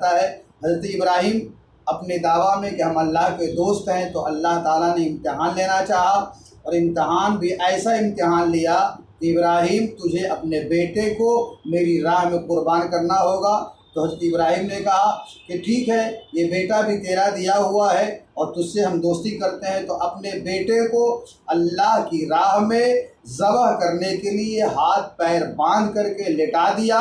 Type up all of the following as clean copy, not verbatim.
आता है। हज़रत इब्राहीम अपने दावा में कि हम अल्लाह के दोस्त हैं, तो अल्लाह ताला ने इम्तिहान लेना चाहा और इम्तिहान भी ऐसा इम्तिहान लिया कि इब्राहीम तुझे अपने बेटे को मेरी राह में कुर्बान करना होगा। तो हज़रत इब्राहीम ने कहा कि ठीक है, ये बेटा भी तेरा दिया हुआ है और तुझसे हम दोस्ती करते हैं, तो अपने बेटे को अल्लाह की राह में ज़बह करने के लिए हाथ पैर बांध करके लिटा दिया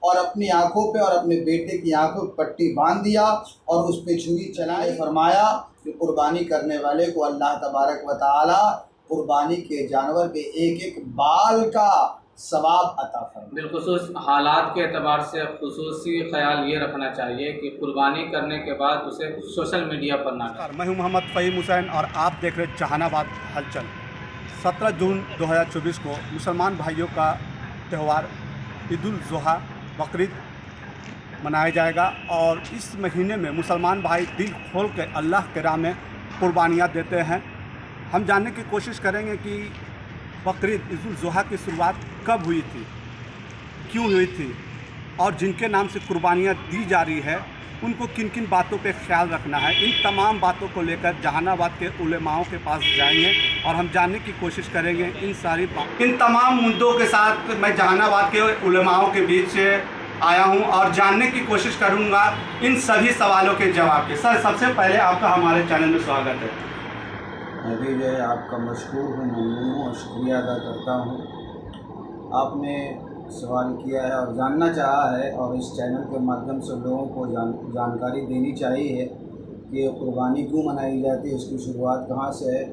और अपनी आंखों पे और अपने बेटे की आंखों पर पट्टी बांध दिया और उस पर छुरी चलाई। फरमाया कि कुर्बानी करने वाले को अल्लाह तबारक व तआला कुर्बानी के जानवर के एक एक बाल का सवाब अता फरमाए। बिलखुसूस हालात के एतबार से खुसूसी ख्याल ये रखना चाहिए कि कुर्बानी करने के बाद उसे सोशल मीडिया पर ना डालें। मैं हूं मोहम्मद फ़हीम हुसैन और आप देख रहे जहानाबाद हलचल। 17 जून 2024 को मुसलमान भाइयों का त्यौहार ईद उल ज़ुहा बकरीद मनाया जाएगा और इस महीने में मुसलमान भाई दिल खोल के अल्लाह के राह में कुर्बानियाँ देते हैं। हम जानने की कोशिश करेंगे कि बकरीद ईद उल ज़ुहा की शुरुआत कब हुई थी, क्यों हुई थी और जिनके नाम से कुर्बानियाँ दी जा रही है उनको किन किन बातों पे ख्याल रखना है। इन तमाम बातों को लेकर जहानाबाद के उलेमाओं के पास जाएंगे और हम जानने की कोशिश करेंगे इन तमाम मुद्दों के साथ मैं जहानाबाद के उलेमाओं के बीच आया हूं और जानने की कोशिश करूंगा इन सभी सवालों के जवाब के। सर, सबसे पहले आपका हमारे चैनल में स्वागत है। मैं भी जो है आपका मशकूर हूँ, ममनून हूँ और शुक्रिया अदा करता हूँ। आपने सवाल किया है और जानना चाहा है और इस चैनल के माध्यम से लोगों को जानकारी देनी चाहिए कि कुर्बानी क्यों मनाई जाती है, उसकी शुरुआत कहाँ से है।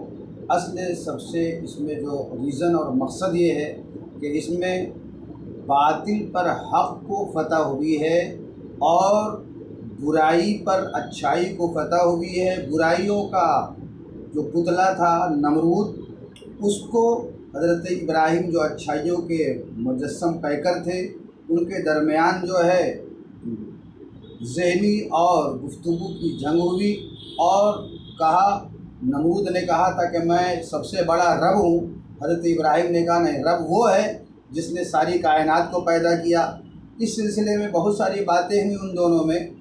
असल सबसे इसमें जो रीज़न और मकसद ये है कि इसमें बातिल पर हक़ को फतह हुई है और बुराई पर अच्छाई को फतह हुई है। बुराइयों का जो पुतला था नमरूद, उसको हज़रत इब्राहीम जो अच्छाइयों के मुजस्सम पैकर थे, उनके दरमियान जो है ज़हनी और गुफ्तगू की जंग हुई और कहा, नमरूद ने कहा था कि मैं सबसे बड़ा रब हूँ। हज़रत इब्राहीम ने कहा नहीं, रब वो है जिसने सारी कायनात को पैदा किया। इस सिलसिले में बहुत सारी बातें हुई उन दोनों में,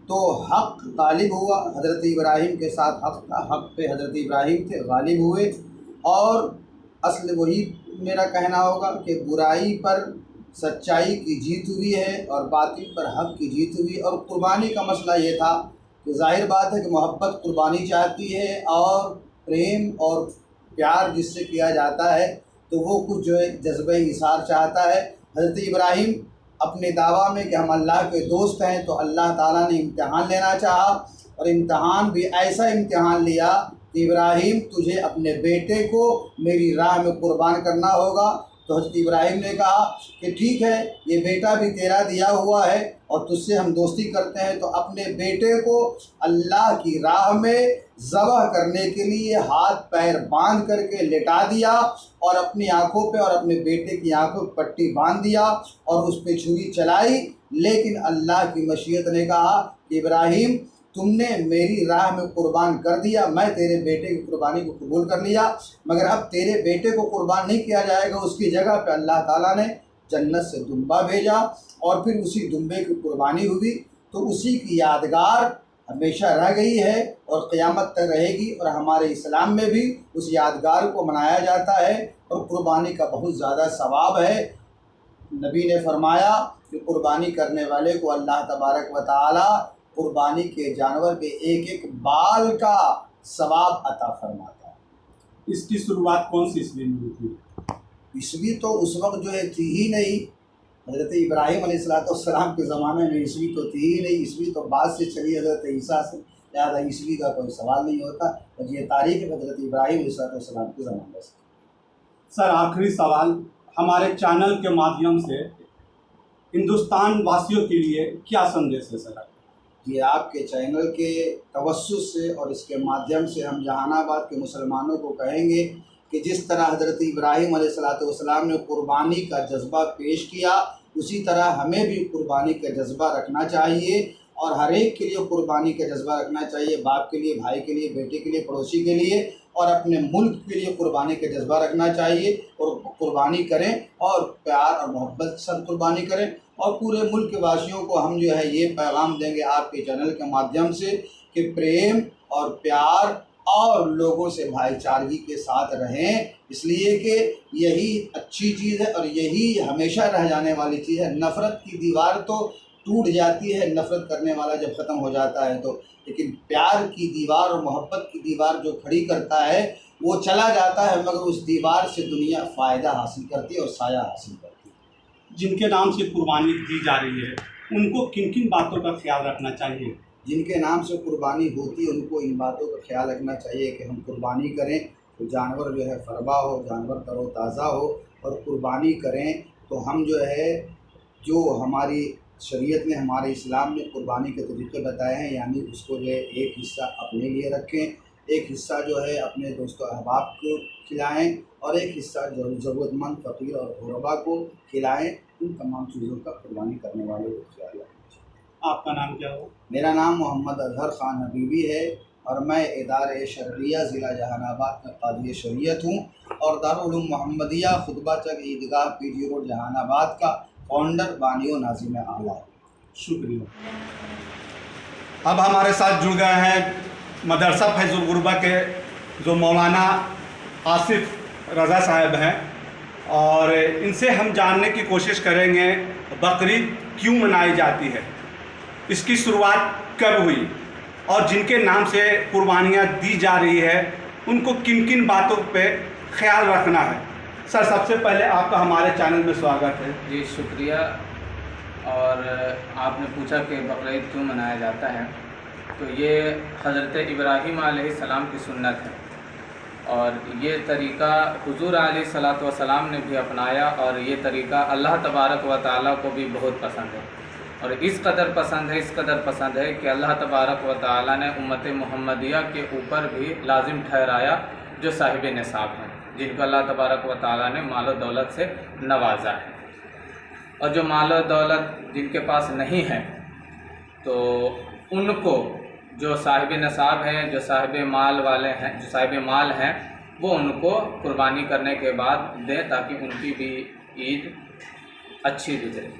तो हक़ गालिब हुआ। हज़रत इब्राहीम के साथ हक़ था, हक़ पे हज़रत इब्राहीम थे, गालिब हुए। और असल वही मेरा कहना होगा कि बुराई पर सच्चाई की जीत हुई है और बातिल पर हक़ की जीत हुई। और कुर्बानी का मसला ये था कि ज़ाहिर बात है कि मोहब्बत कुर्बानी चाहती है और प्रेम और प्यार जिससे किया जाता है तो वो कुछ जो है जज्बे इसार चाहता है। हज़रत इब्राहीम अपने दावा में कि हम अल्लाह के दोस्त हैं, तो अल्लाह ताला ने इम्तिहान लेना चाहा और इम्तिहान भी ऐसा इम्तिहान लिया कि इब्राहीम तुझे अपने बेटे को मेरी राह में कुर्बान करना होगा। तो हज़रत इब्राहीम ने कहा कि ठीक है, ये बेटा भी तेरा दिया हुआ है और तुझसे हम दोस्ती करते हैं, तो अपने बेटे को अल्लाह की राह में ज़बह करने के लिए हाथ पैर बांध करके लिटा दिया और अपनी आंखों पे और अपने बेटे की आंखों पर पट्टी बांध दिया और उस पर छुरी चलाई। लेकिन अल्लाह की मशीयत ने कहा कि इब्राहीम तुमने मेरी राह में कुर्बान कर दिया, मैं तेरे बेटे की कुर्बानी को कबूल कर लिया, मगर अब तेरे बेटे को कुर्बान नहीं किया जाएगा। उसकी जगह पे अल्लाह ताला ने जन्नत से दुम्बा भेजा और फिर उसी दुम्बे की कुर्बानी हुई। तो उसी की यादगार हमेशा रह गई है और क़यामत तक रहेगी और हमारे इस्लाम में भी उस यादगार को मनाया जाता है और कुर्बानी का बहुत ज़्यादा सवाब है। नबी ने फरमाया कि कुर्बानी करने वाले को अल्लाह तबारक व तआला कुर्बानी के जानवर के एक एक बाल का सवाब अता फरमाता है। इसकी शुरुआत कौन सी ईस्वी में हुई थी? ईस्वी तो उस वक्त जो है थी ही नहीं। हज़रत इब्राहीम अलैहिस्सलाम के ज़माने में ईस्वी तो थी ही नहीं। ईस्वी तो बाद से चली हज़रत ईसा से, लिहाजा ईस्वी का कोई सवाल नहीं होता। और ये तारीख़ है हज़रत इब्राहीम अलैहिस्सलाम के ज़माने से। सर, आखिरी सवाल, हमारे चैनल के माध्यम से हिंदुस्तान वासियों के लिए क्या संदेश है सर? ये आपके चैनल के तवस्सुस से और इसके माध्यम से हम जहानाबाद के मुसलमानों को कहेंगे कि जिस तरह हज़रत इब्राहीम अलैहिस्सलाम ने कुर्बानी का जज्बा पेश किया, उसी तरह हमें भी कुर्बानी का जज्बा रखना चाहिए और हर एक के लिए कुर्बानी का जज्बा रखना चाहिए। बाप के लिए, भाई के लिए, बेटे के लिए, पड़ोसी के लिए और अपने मुल्क के लिए कुर्बानी का जज्बा रखना चाहिए और कुर्बानी करें और प्यार और मोहब्बत के साथ कुर्बानी करें। और पूरे मुल्क वासियों को हम जो है ये पैगाम देंगे आपके चैनल के माध्यम से कि प्रेम और प्यार और लोगों से भाईचारगी के साथ रहें, इसलिए कि यही अच्छी चीज़ है और यही हमेशा रह जाने वाली चीज़ है। नफ़रत की दीवार तो टूट जाती है नफ़रत करने वाला जब ख़त्म हो जाता है तो, लेकिन प्यार की दीवार और मोहब्बत की दीवार जो खड़ी करता है वो चला जाता है, मगर उस दीवार से दुनिया फ़ायदा हासिल करती है और साया हासिल करती है। जिनके नाम से कुर्बानी दी जा रही है उनको किन किन बातों का ख्याल रखना चाहिए? जिनके नाम से कुर्बानी होती है उनको इन बातों का ख्याल रखना चाहिए कि हम कुर्बानी करें तो जानवर जो है फरबा हो, जानवर तरोताज़ा हो, और कुर्बानी करें तो हम जो है जो हमारी शरीयत ने, हमारे इस्लाम ने कुर्बानी के तरीक़े बताए हैं, यानी उसको जो है एक हिस्सा अपने लिए रखें, एक हिस्सा जो है अपने दोस्तों अहबाब को खिलाएं और एक हिस्सा जो ज़रूरतमंद फ़कीर और गुरबा को खिलाएं। इन तमाम चीज़ों का कुर्बानी करने वालों को ख्याल रखना चाहिए। आपका नाम क्या हो? मेरा नाम मोहम्मद अजहर ख़ान हबीबी है और मैं इदारे शर्रिया ज़िला जहानाबाद का कादी शरीयत हूँ और दारुल उलूम मोहम्मदिया खुतबा चक ईदगाह पीजी रोड जहानाबाद का फाउंडर बानियो नाज़िम आला। शुक्रिया। अब हमारे साथ जुड़ गए हैं मदरसा फैज़ुल गुरबा के जो मौलाना आसिफ रज़ा साहब हैं और इनसे हम जानने की कोशिश करेंगे बकरीद क्यों मनाई जाती है, इसकी शुरुआत कब हुई और जिनके नाम से कुर्बानियाँ दी जा रही है उनको किन किन बातों पे ख्याल रखना है। सर, सबसे पहले आपका हमारे चैनल में स्वागत है। जी शुक्रिया। और आपने पूछा कि बकरीद क्यों मनाया जाता है, तो ये हज़रत इब्राहीम अलैहिस्सलाम की सुन्नत है और ये तरीक़ा हुज़ूर अलैहिस्सलातु वस्सलाम ने भी अपनाया और ये तरीक़ा अल्लाह तबारक व तआला को भी बहुत पसंद है और इस कदर पसंद है कि अल्लाह तबारक व तआला ने उम्मत मुहम्मदिया के ऊपर भी लाजिम ठहराया जो साहिब निसाब हैं, जिनको अल्लाह तबारक व तआला ने माल और दौलत से नवाजा है। और जो माल और दौलत जिनके पास नहीं है तो उनको जो साहिब निसाब हैं, जो साहिब माल वाले हैं, जो साहिब माल हैं, वो उनको कुर्बानी करने के बाद दें ताकि उनकी भी ईद अच्छी गुजरे।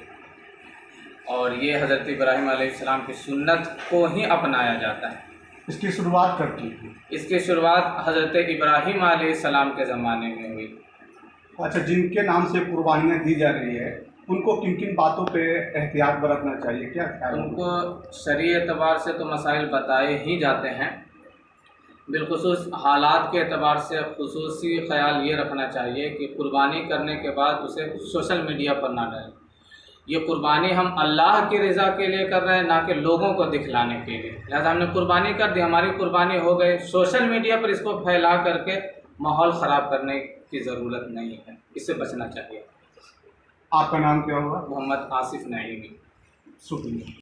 और ये हज़रत इब्राहीम अलैहिस्सलाम की सुन्नत को ही अपनाया जाता है। इसकी शुरुआत कब की थी? इसकी शुरुआत हज़रत इब्राहीम अलैहिस्सलाम के ज़माने में हुई। अच्छा, जिनके नाम से कुर्बानियाँ दी जा रही है उनको किन किन बातों पे एहतियात बरतना चाहिए, क्या ख्याल? उनको शरई एतबार से तो मसाइल बताए ही जाते हैं, बिलखुसूस हालात के एतबार से खुसूसी ख्याल ये रखना चाहिए कि कुर्बानी करने के बाद उसे सोशल मीडिया पर ना डालें। ये कुर्बानी हम अल्लाह की रज़ा के लिए कर रहे हैं, ना कि लोगों को दिखलाने के लिए। लिहाजा हमने कुर्बानी कर दी, हमारी कुर्बानी हो गई, सोशल मीडिया पर इसको फैला करके माहौल ख़राब करने की ज़रूरत नहीं है, इससे बचना चाहिए। आपका नाम क्या होगा? मोहम्मद आसिफ नईमी। शुक्रिया।